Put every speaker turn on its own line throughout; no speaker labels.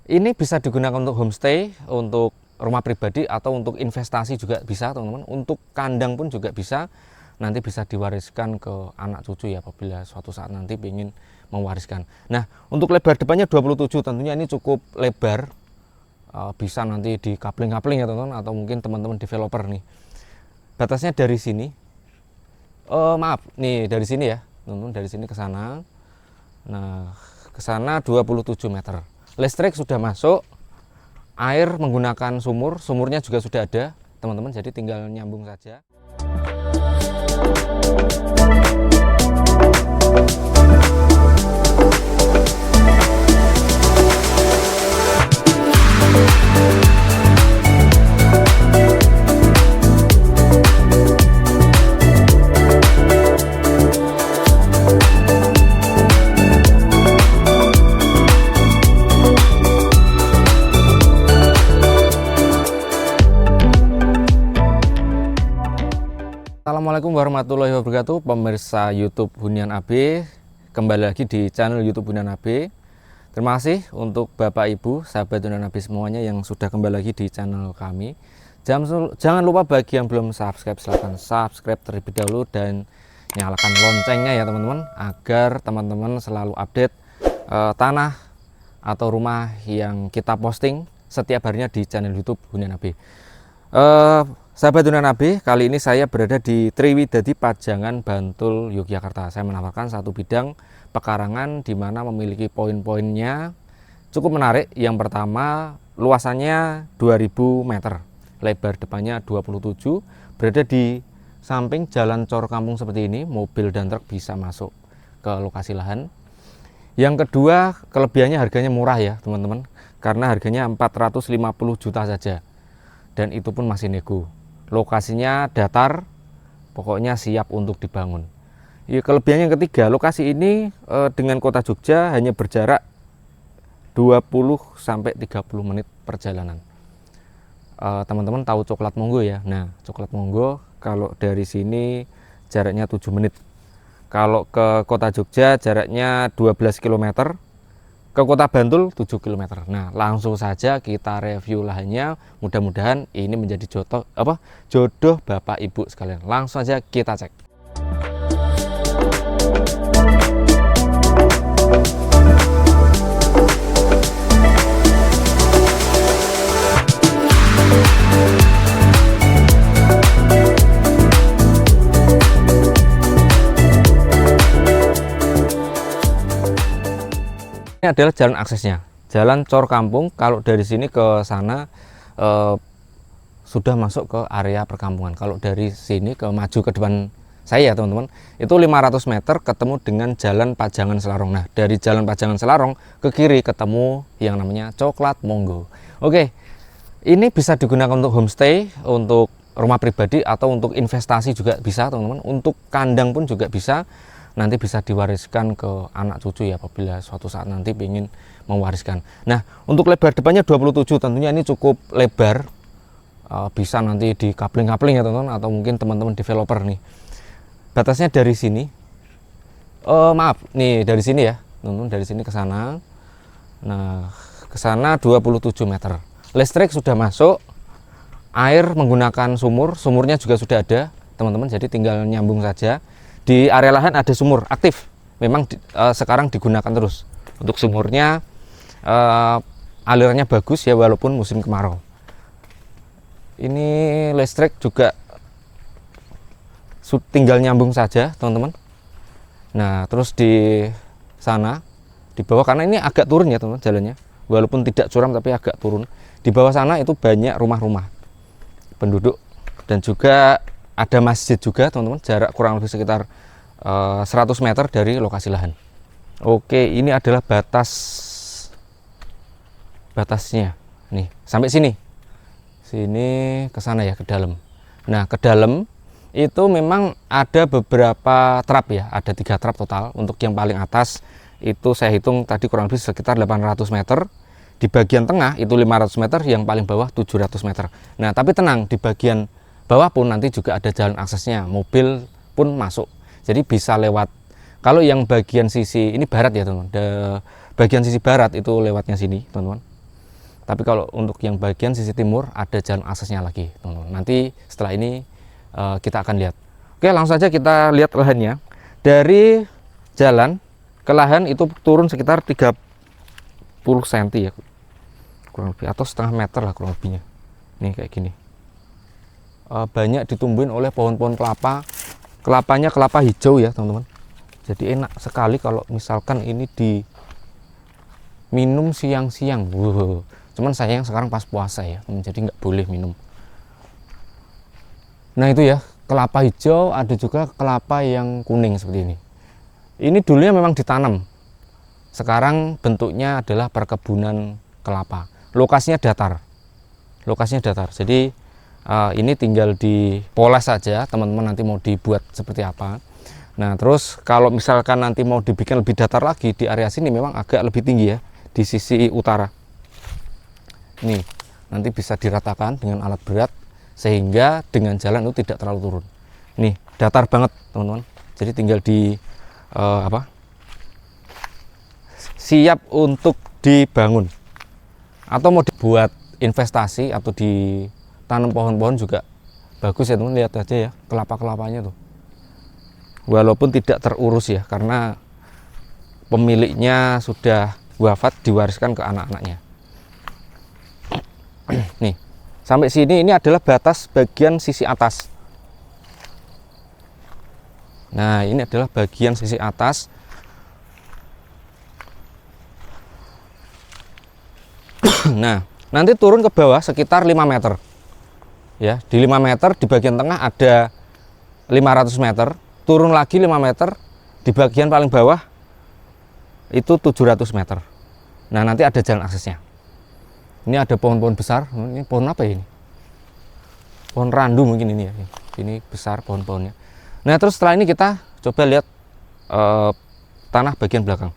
Ini bisa digunakan untuk homestay, untuk rumah pribadi, atau untuk investasi juga bisa, teman-teman. Untuk kandang pun juga bisa. Nanti bisa diwariskan ke anak cucu ya, apabila suatu saat nanti ingin mewariskan. Nah, untuk lebar depannya 27, tentunya ini cukup lebar. Bisa nanti di coupling-coupling ya, teman-teman, atau mungkin teman-teman developer nih. Batasnya dari sini. Maaf, nih dari sini ya, teman-teman, dari sini ke sana. Nah, ke sana 27 meter. Listrik sudah masuk, air menggunakan sumurnya juga sudah ada, teman-teman, jadi tinggal nyambung saja. Assalamualaikum warahmatullahi wabarakatuh, pemirsa YouTube Hunian AB. Kembali lagi di channel YouTube Hunian AB. Terima kasih untuk Bapak Ibu, sahabat Hunian AB semuanya yang sudah kembali lagi di channel kami. Jangan lupa bagi yang belum subscribe, silahkan subscribe terlebih dahulu dan nyalakan loncengnya ya teman-teman, agar teman-teman selalu update tanah atau rumah yang kita posting setiap harinya di channel YouTube Hunian AB. Sahabat Hunian AB, kali ini saya berada di Triwidadi Pajangan, Bantul, Yogyakarta. Saya menawarkan satu bidang pekarangan di mana memiliki poin-poinnya cukup menarik. Yang pertama, luasannya 2000 meter, lebar depannya 27, berada di samping jalan cor kampung seperti ini, mobil dan truk bisa masuk ke lokasi lahan. Yang kedua, kelebihannya harganya murah ya teman-teman, karena harganya 450 juta saja, dan itu pun masih nego. Lokasinya datar, pokoknya siap untuk dibangun. Ya, kelebihannya yang ketiga, lokasi ini dengan kota Jogja hanya berjarak 20-30 menit perjalanan. Teman-teman tahu Coklat Monggo ya? Nah, Coklat Monggo kalau dari sini jaraknya 7 menit. Kalau ke kota Jogja jaraknya 12 km. Ke kota Bantul 7 km. Nah, langsung saja kita review lahannya. Mudah-mudahan ini menjadi jodoh Bapak Ibu sekalian. Langsung saja kita cek. Ini adalah jalan aksesnya, jalan cor kampung. Kalau dari sini ke sana sudah masuk ke area perkampungan. Kalau dari sini ke maju ke depan saya teman-teman, itu 500 meter ketemu dengan jalan Pajangan Selarong. Nah, dari jalan Pajangan Selarong ke kiri ketemu yang namanya Coklat Monggo. Oke, ini bisa digunakan untuk homestay, untuk rumah pribadi, atau untuk investasi juga bisa teman-teman. Untuk kandang pun juga bisa. Nanti bisa diwariskan ke anak cucu ya, apabila suatu saat nanti ingin mewariskan. Nah, untuk lebar depannya 27, tentunya ini cukup lebar. Bisa nanti di coupling-coupling ya teman-teman, atau mungkin teman-teman developer nih. Batasnya dari sini. Maaf, nih dari sini ya, teman-teman, dari sini ke sana. Nah, ke sana 27 meter. Listrik sudah masuk, air menggunakan sumurnya juga sudah ada, teman-teman, jadi tinggal nyambung saja. Di area lahan ada sumur aktif, memang sekarang digunakan terus. Untuk sumurnya alirannya bagus ya, walaupun musim kemarau. Ini listrik juga tinggal nyambung saja teman-teman. Nah, terus di sana di bawah, karena ini agak turun ya teman-teman jalannya, walaupun tidak curam tapi agak turun. Di bawah sana itu banyak rumah-rumah penduduk, dan juga ada masjid juga teman-teman, jarak kurang lebih sekitar 100 meter dari lokasi lahan. Oke, ini adalah batasnya nih, sampai sini ke sana ya, ke dalam. Nah, ke dalam itu memang ada beberapa trap ya, ada 3 trap total. Untuk yang paling atas itu saya hitung tadi kurang lebih sekitar 800 meter. Di bagian tengah itu 500 meter, yang paling bawah 700 meter. Nah, tapi tenang, di bagian bawah pun nanti juga ada jalan aksesnya, mobil pun masuk, jadi bisa lewat. Kalau yang bagian sisi ini barat ya teman-teman, bagian sisi barat itu lewatnya sini teman-teman. Tapi kalau untuk yang bagian sisi timur ada jalan aksesnya lagi, teman-teman. Nanti setelah ini kita akan lihat. Oke, langsung saja kita lihat lahannya. Dari jalan ke lahan itu turun sekitar 30 cm ya, kurang lebih, atau setengah meter lah kurang lebihnya. Nih kayak gini. Banyak ditumbuhin oleh pohon-pohon kelapa. Kelapanya kelapa hijau ya, teman-teman. Jadi enak sekali kalau misalkan ini diminum siang-siang. Cuman sayang sekarang pas puasa ya, jadi nggak boleh minum. Nah itu ya, kelapa hijau, ada juga kelapa yang kuning seperti ini. Ini dulunya memang ditanam. Sekarang bentuknya adalah perkebunan kelapa. Lokasinya datar. Lokasinya datar. Jadi ini tinggal dipoles saja, teman-teman nanti mau dibuat seperti apa. Nah terus kalau misalkan nanti mau dibikin lebih datar lagi, di area sini memang agak lebih tinggi ya, di sisi utara. Nih, nanti bisa diratakan dengan alat berat sehingga dengan jalan itu tidak terlalu turun. Nih, datar banget, teman-teman. Jadi tinggal siap untuk dibangun. Atau mau dibuat investasi atau ditanam pohon-pohon juga bagus ya, teman. Lihat aja ya, kelapa-kelapanya tuh. Walaupun tidak terurus ya, karena pemiliknya sudah wafat, diwariskan ke anak-anaknya. Nih, sampai sini ini adalah batas bagian sisi atas. Nah, ini adalah bagian sisi atas. Nah, nanti turun ke bawah sekitar 5 meter. Ya, di 5 meter di bagian tengah ada 500 meter, turun lagi 5 meter, di bagian paling bawah itu 700 meter. Nah, nanti ada jalan aksesnya. Ini ada pohon-pohon besar. Ini pohon apa ya ini? Pohon randu mungkin ini ya. Ini besar pohon-pohonnya. Nah terus setelah ini kita coba lihat tanah bagian belakang.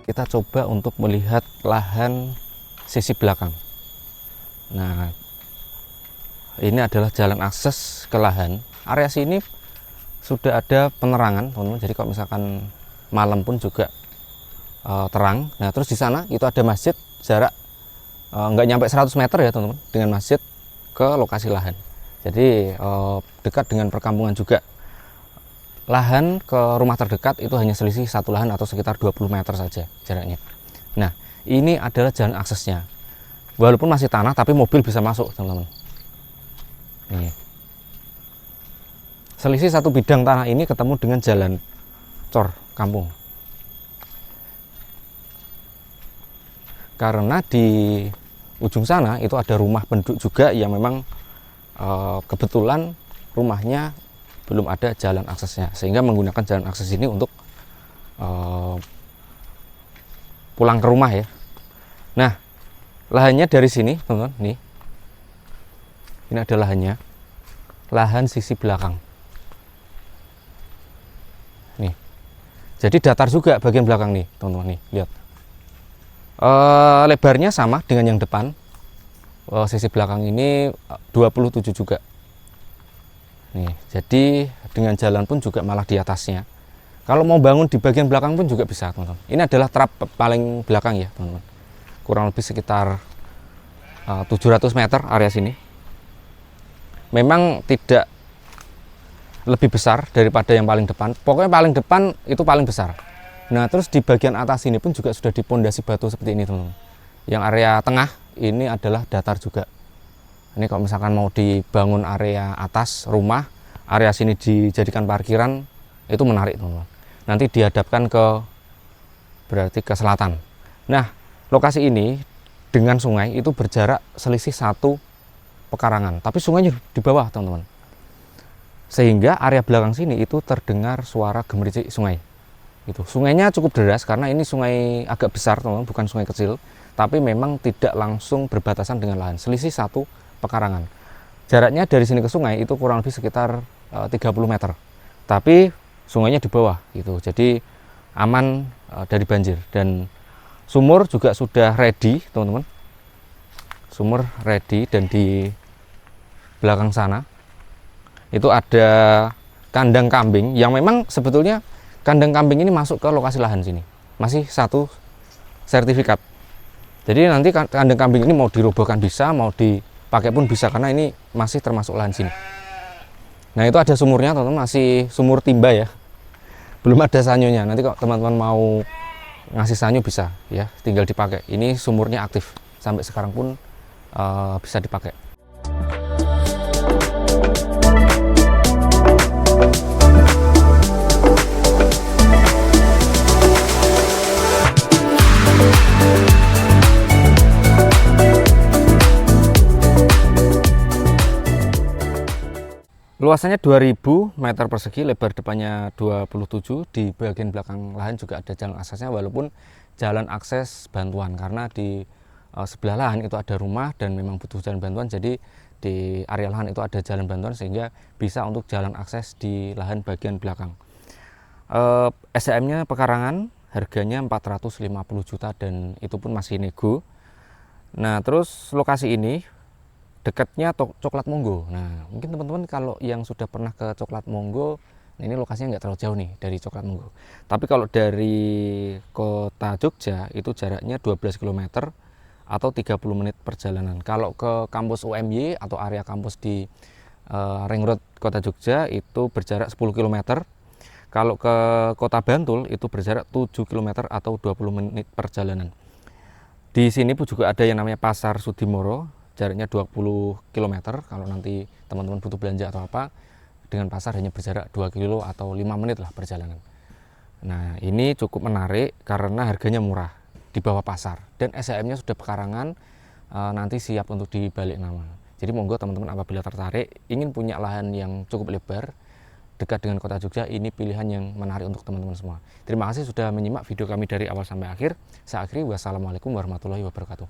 Kita coba untuk melihat lahan sisi belakang. Nah, ini adalah jalan akses ke lahan. Area sini sudah ada penerangan, teman-teman. Jadi kalau misalkan malam pun juga terang. Nah, terus di sana itu ada masjid, jarak nggak nyampe 100 meter ya, teman-teman, dengan masjid ke lokasi lahan. Jadi dekat dengan perkampungan juga. Lahan ke rumah terdekat itu hanya selisih satu lahan atau sekitar 20 meter saja jaraknya. Nah, ini adalah jalan aksesnya. Walaupun masih tanah, tapi mobil bisa masuk, teman-teman. Nih. Selisih satu bidang tanah ini ketemu dengan jalan cor kampung. Karena di ujung sana itu ada rumah penduduk juga yang memang kebetulan rumahnya belum ada jalan aksesnya, sehingga menggunakan jalan akses ini untuk pulang ke rumah ya. Nah, lahannya dari sini, teman-teman, nih. Ini ada lahannya. Lahan sisi belakang. Nih. Jadi datar juga bagian belakang nih, teman-teman, nih, lihat. Lebarnya sama dengan yang depan. Sisi belakang ini 27 juga. Nih, jadi dengan jalan pun juga malah di atasnya. Kalau mau bangun di bagian belakang pun juga bisa, teman-teman. Ini adalah trap paling belakang ya, teman-teman. Kurang lebih sekitar 700 meter area sini. Memang tidak lebih besar daripada yang paling depan. Pokoknya paling depan itu paling besar. Nah, terus di bagian atas ini pun juga sudah dipondasi batu seperti ini, teman-teman. Yang area tengah ini adalah datar juga. Ini kalau misalkan mau dibangun area atas rumah, area sini dijadikan parkiran, itu menarik, teman-teman. Nanti dihadapkan berarti ke selatan. Nah, lokasi ini dengan sungai itu berjarak selisih 1 pekarangan, tapi sungainya di bawah, teman-teman. Sehingga area belakang sini itu terdengar suara gemericik sungai. Gitu. Sungainya cukup deras karena ini sungai agak besar, teman-teman, bukan sungai kecil, tapi memang tidak langsung berbatasan dengan lahan. Selisih 1 pekarangan. Jaraknya dari sini ke sungai itu kurang lebih sekitar 30 meter. Tapi sungainya di bawah gitu. Jadi aman dari banjir. Dan sumur juga sudah ready, teman-teman. Sumur ready, dan di belakang sana itu ada kandang kambing yang memang sebetulnya kandang kambing ini masuk ke lokasi lahan sini. Masih satu sertifikat. Jadi nanti kandang kambing ini mau dirobohkan bisa, mau dipakai pun bisa, karena ini masih termasuk lahan sini. Nah, itu ada sumurnya, teman-teman, masih sumur timba ya. Belum ada sanyonya. Nanti kalau teman-teman mau ngasih sanyo bisa ya, tinggal dipakai. Ini sumurnya aktif sampai sekarang pun bisa dipakai. Luasannya 2000 meter persegi, lebar depannya 27. Di bagian belakang lahan juga ada jalan aksesnya, walaupun jalan akses bantuan, karena di sebelah lahan itu ada rumah dan memang butuh jalan bantuan. Jadi di area lahan itu ada jalan bantuan sehingga bisa untuk jalan akses di lahan bagian belakang. SDM-nya pekarangan, harganya 450 juta dan itu pun masih nego. Nah, terus lokasi ini dekatnya Coklat Monggo. Nah, mungkin teman-teman kalau yang sudah pernah ke Coklat Monggo, ini lokasinya nggak terlalu jauh nih dari Coklat Monggo. Tapi kalau dari kota Jogja itu jaraknya 12 km atau 30 menit perjalanan. Kalau ke kampus UMY atau area kampus di Ring Road Kota Jogja itu berjarak 10 km. Kalau ke Kota Bantul itu berjarak 7 km atau 20 menit perjalanan. Di sini pun juga ada yang namanya Pasar Sudimoro, jaraknya 20 km. Kalau nanti teman-teman butuh belanja atau apa, dengan pasar hanya berjarak 2 kilo atau 5 menit lah perjalanan. Nah, ini cukup menarik karena harganya murah, di bawah pasar, dan SDM-nya sudah pekarangan, nanti siap untuk dibalik nama. Jadi monggo teman-teman apabila tertarik ingin punya lahan yang cukup lebar dekat dengan kota Jogja, ini pilihan yang menarik untuk teman-teman semua. Terima kasih sudah menyimak video kami dari awal sampai akhir. Saya akhiri, wassalamualaikum warahmatullahi wabarakatuh.